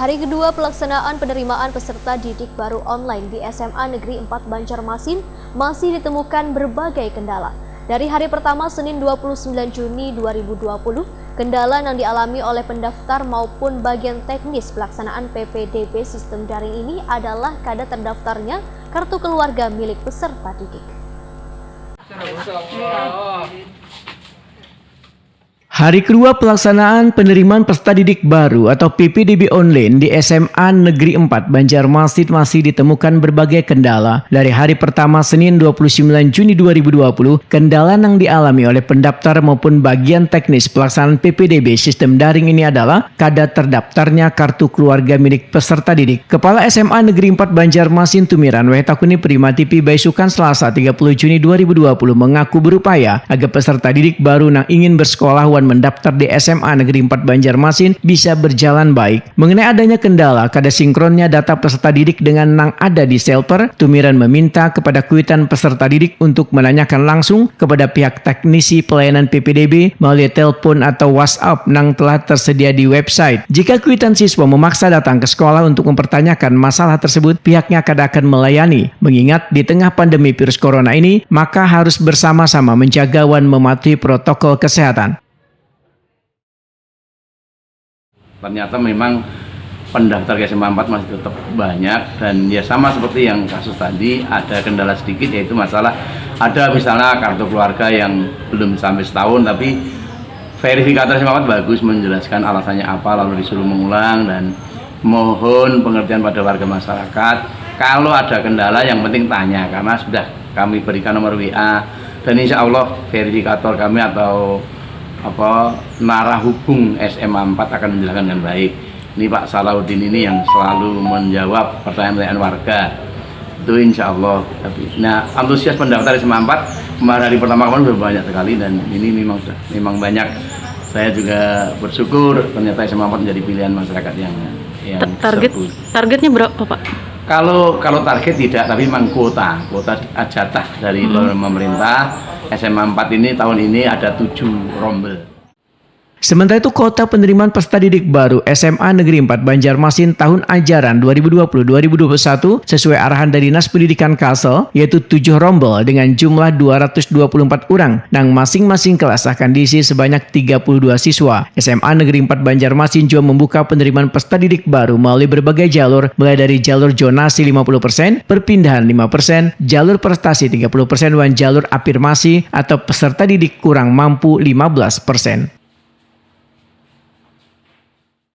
Hari kedua pelaksanaan penerimaan peserta didik baru online di SMA Negeri 4 Banjarmasin masih ditemukan berbagai kendala. Dari hari pertama Senin 29 Juni 2020, kendala yang dialami oleh pendaftar maupun bagian teknis pelaksanaan PPDB sistem daring ini adalah kada terdaftarnya kartu keluarga milik peserta didik. Hari kedua pelaksanaan penerimaan peserta didik baru atau PPDB online di SMA Negeri 4 Banjarmasin masih ditemukan berbagai kendala. Dari hari pertama Senin 29 Juni 2020, kendala yang dialami oleh pendaftar maupun bagian teknis pelaksanaan PPDB sistem daring ini adalah kada terdaftarnya kartu keluarga milik peserta didik. Kepala SMA Negeri 4 Banjarmasin Tumiran Wetakuni Prima TV Baisukan Selasa 30 Juni 2020 mengaku berupaya agar peserta didik baru yang ingin bersekolah mendaftar di SMA Negeri 4 Banjarmasin bisa berjalan baik. Mengenai adanya kendala kada sinkronnya data peserta didik dengan yang ada di shelter, Tumiran meminta kepada kuitan peserta didik untuk menanyakan langsung kepada pihak teknisi pelayanan PPDB melalui telepon atau WhatsApp yang telah tersedia di website. Jika kuitan siswa memaksa datang ke sekolah untuk mempertanyakan masalah tersebut, pihaknya akan melayani. Mengingat di tengah pandemi virus corona ini, maka harus bersama-sama menjaga dan mematuhi protokol kesehatan. Ternyata memang pendaftar ke SMA 4 masih tetap banyak dan ya sama seperti yang kasus tadi, ada kendala sedikit yaitu masalah ada misalnya kartu keluarga yang belum sampai setahun tapi verifikator SMA 4 bagus menjelaskan alasannya apa lalu disuruh mengulang, dan mohon pengertian pada warga masyarakat kalau ada kendala yang penting tanya karena sudah kami berikan nomor WA dan insya Allah verifikator kami atau narah hubung SMA 4 akan menjelaskan dengan baik. Ini Pak Salahuddin ini yang selalu menjawab pertanyaan-pertanyaan warga. Itu insya Allah. Nah, antusias pendaftar SMA 4 kemarin hari pertama kemarin sudah banyak sekali dan ini memang banyak. Saya juga bersyukur ternyata SMA 4 menjadi pilihan masyarakat yang targetnya berapa Pak? Kalau target tidak, tapi memang kuota jatah dari pemerintah. SMA 4 ini tahun ini ada 7 rombel. Sementara itu, kuota penerimaan peserta didik baru SMA Negeri 4 Banjarmasin tahun ajaran 2020-2021 sesuai arahan dari Dinas Pendidikan Kalsel yaitu 7 rombel dengan jumlah 224 orang yang masing-masing kelas akan diisi sebanyak 32 siswa. SMA Negeri 4 Banjarmasin juga membuka penerimaan peserta didik baru melalui berbagai jalur, mulai dari jalur zonasi 50%, perpindahan 5%, jalur prestasi 30%, dan jalur afirmasi atau peserta didik kurang mampu 15%.